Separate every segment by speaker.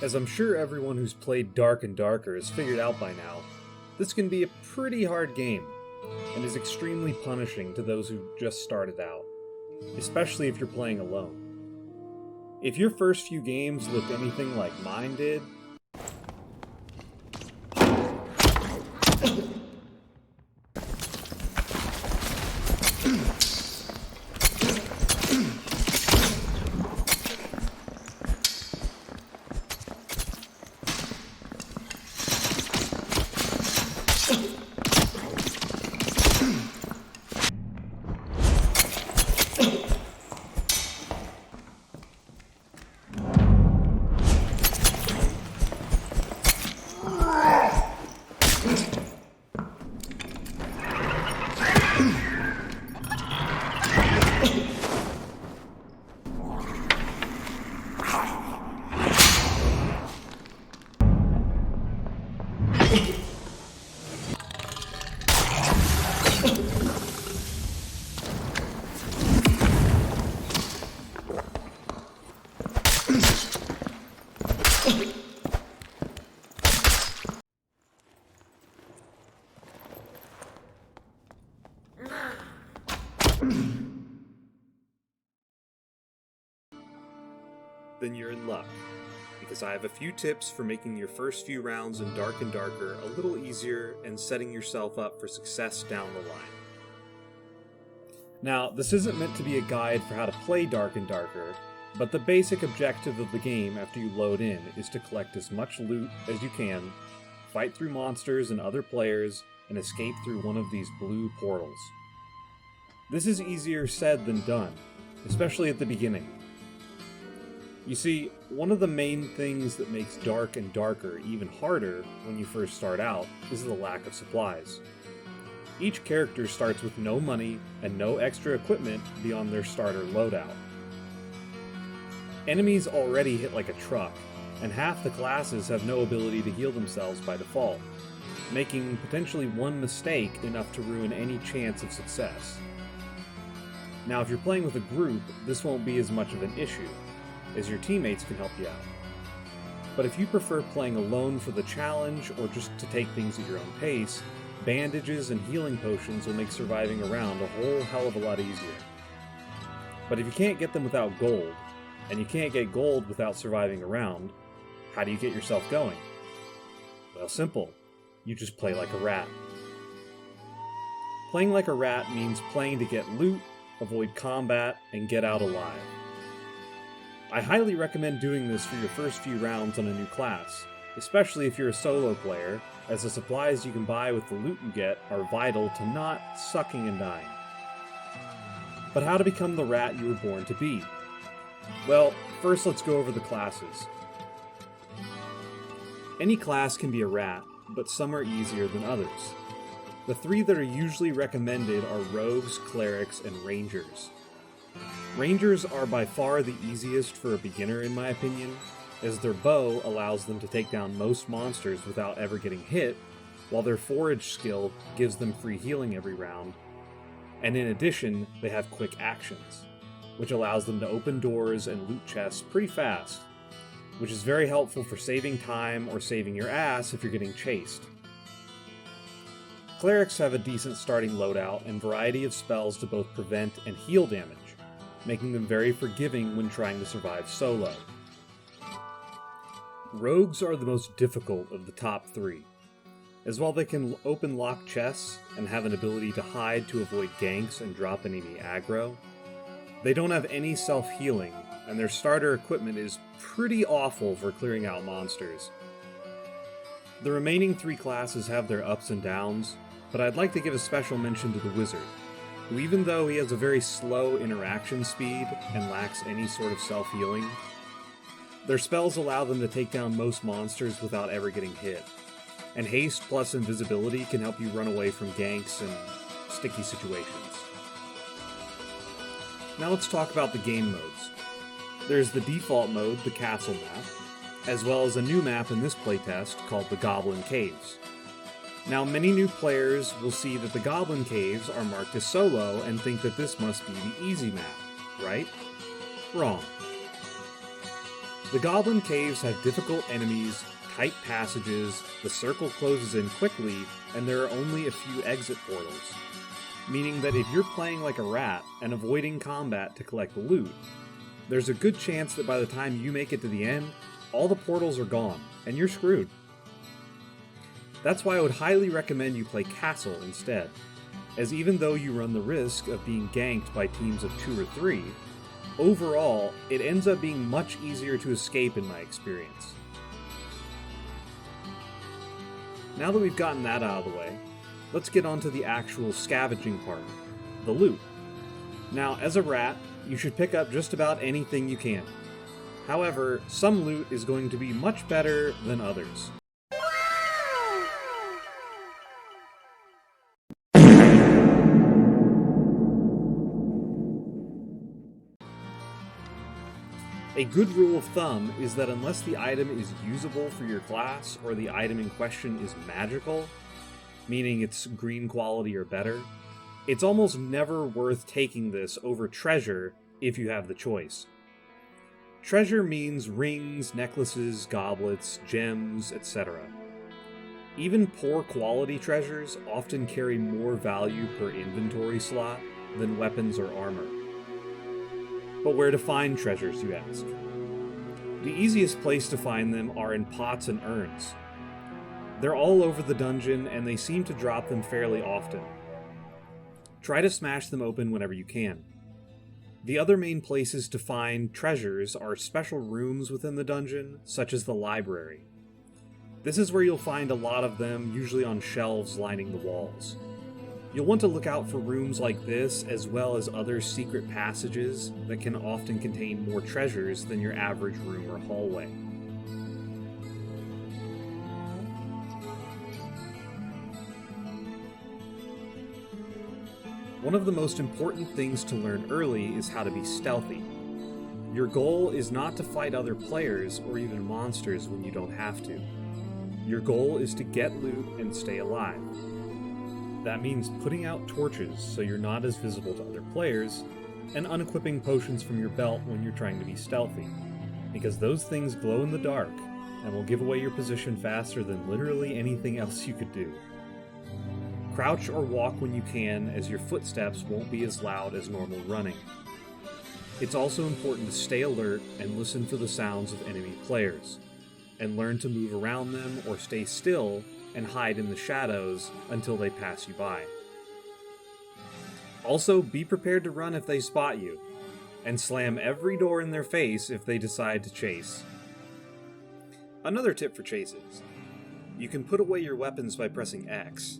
Speaker 1: As I'm sure everyone who's played Dark and Darker has figured out by now, this can be a pretty hard game, and is extremely punishing to those who just started out, especially if you're playing alone. If your first few games looked anything like mine did, then you're in luck, because I have a few tips for making your first few rounds in Dark and Darker a little easier and setting yourself up for success down the line. Now, this isn't meant to be a guide for how to play Dark and Darker, but the basic objective of the game after you load in is to collect as much loot as you can, fight through monsters and other players, and escape through one of these blue portals. This is easier said than done, especially at the beginning. You see, one of the main things that makes Dark and Darker even harder when you first start out is the lack of supplies. Each character starts with no money and no extra equipment beyond their starter loadout. Enemies already hit like a truck, and half the classes have no ability to heal themselves by default, making potentially one mistake enough to ruin any chance of success. Now, if you're playing with a group, this won't be as much of an issue, as your teammates can help you out. But if you prefer playing alone for the challenge or just to take things at your own pace, bandages and healing potions will make surviving around a whole hell of a lot easier. But if you can't get them without gold, and you can't get gold without surviving around, how do you get yourself going? Well, simple. You just play like a rat. Playing like a rat means playing to get loot, avoid combat, and get out alive. I highly recommend doing this for your first few rounds on a new class, especially if you're a solo player, as the supplies you can buy with the loot you get are vital to not sucking and dying. But how to become the rat you were born to be? Well, first let's go over the classes. Any class can be a rat, but some are easier than others. The three that are usually recommended are rogues, clerics, and rangers. Rangers are by far the easiest for a beginner in my opinion, as their bow allows them to take down most monsters without ever getting hit, while their forage skill gives them free healing every round, and in addition, they have quick actions, which allows them to open doors and loot chests pretty fast, which is very helpful for saving time or saving your ass if you're getting chased. Clerics have a decent starting loadout and variety of spells to both prevent and heal damage, making them very forgiving when trying to survive solo. Rogues are the most difficult of the top three, as while they can open locked chests and have an ability to hide to avoid ganks and drop enemy aggro, they don't have any self-healing, and their starter equipment is pretty awful for clearing out monsters. The remaining three classes have their ups and downs, but I'd like to give a special mention to the Wizard, who even though he has a very slow interaction speed and lacks any sort of self-healing, their spells allow them to take down most monsters without ever getting hit, and haste plus invisibility can help you run away from ganks and sticky situations. Now let's talk about the game modes. There's the default mode, the Castle map, as well as a new map in this playtest called the Goblin Caves. Now, many new players will see that the Goblin Caves are marked as solo and think that this must be the easy map, right? Wrong. The Goblin Caves have difficult enemies, tight passages, the circle closes in quickly, and there are only a few exit portals. Meaning that if you're playing like a rat and avoiding combat to collect the loot, there's a good chance that by the time you make it to the end, all the portals are gone, and you're screwed. That's why I would highly recommend you play Castle instead, as even though you run the risk of being ganked by teams of 2 or 3, overall, it ends up being much easier to escape in my experience. Now that we've gotten that out of the way, let's get on to the actual scavenging part, the loot. Now, as a rat, you should pick up just about anything you can. However, some loot is going to be much better than others. A good rule of thumb is that unless the item is usable for your class or the item in question is magical, meaning it's green quality or better, it's almost never worth taking this over treasure if you have the choice. Treasure means rings, necklaces, goblets, gems, etc. Even poor quality treasures often carry more value per inventory slot than weapons or armor. But where to find treasures, you ask? The easiest place to find them are in pots and urns. They're all over the dungeon, and they seem to drop them fairly often. Try to smash them open whenever you can. The other main places to find treasures are special rooms within the dungeon, such as the library. This is where you'll find a lot of them, usually on shelves lining the walls. You'll want to look out for rooms like this, as well as other secret passages that can often contain more treasures than your average room or hallway. One of the most important things to learn early is how to be stealthy. Your goal is not to fight other players or even monsters when you don't have to. Your goal is to get loot and stay alive. That means putting out torches so you're not as visible to other players, and unequipping potions from your belt when you're trying to be stealthy, because those things glow in the dark and will give away your position faster than literally anything else you could do. Crouch or walk when you can, as your footsteps won't be as loud as normal running. It's also important to stay alert and listen for the sounds of enemy players, and learn to move around them or stay still and hide in the shadows until they pass you by. Also, be prepared to run if they spot you, and slam every door in their face if they decide to chase. Another tip for chases: you can put away your weapons by pressing X.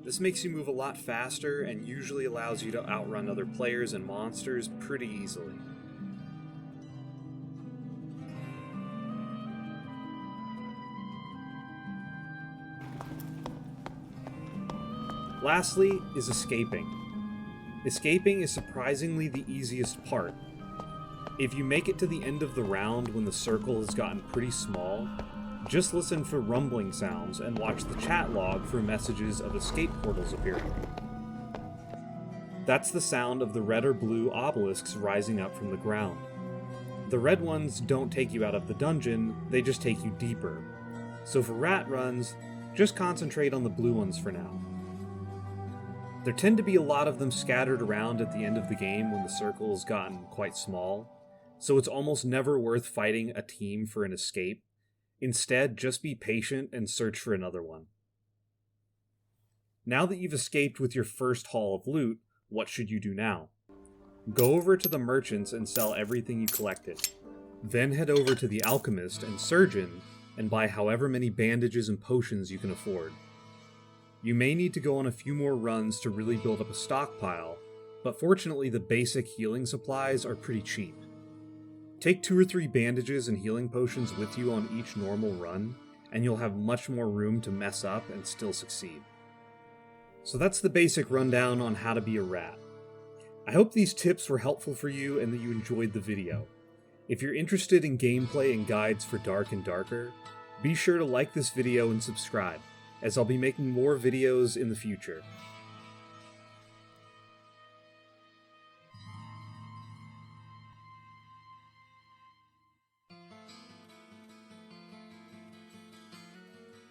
Speaker 1: This makes you move a lot faster and usually allows you to outrun other players and monsters pretty easily. Lastly is escaping. Escaping is surprisingly the easiest part. If you make it to the end of the round when the circle has gotten pretty small, just listen for rumbling sounds and watch the chat log for messages of escape portals appearing. That's the sound of the red or blue obelisks rising up from the ground. The red ones don't take you out of the dungeon, they just take you deeper. So for rat runs, just concentrate on the blue ones for now. There tend to be a lot of them scattered around at the end of the game when the circle has gotten quite small, so it's almost never worth fighting a team for an escape. Instead, just be patient and search for another one. Now that you've escaped with your first haul of loot, what should you do now? Go over to the merchants and sell everything you collected. Then head over to the alchemist and surgeon and buy however many bandages and potions you can afford. You may need to go on a few more runs to really build up a stockpile, but fortunately the basic healing supplies are pretty cheap. Take 2 or 3 bandages and healing potions with you on each normal run, and you'll have much more room to mess up and still succeed. So that's the basic rundown on how to be a rat. I hope these tips were helpful for you and that you enjoyed the video. If you're interested in gameplay and guides for Dark and Darker, be sure to like this video and subscribe, as I'll be making more videos in the future.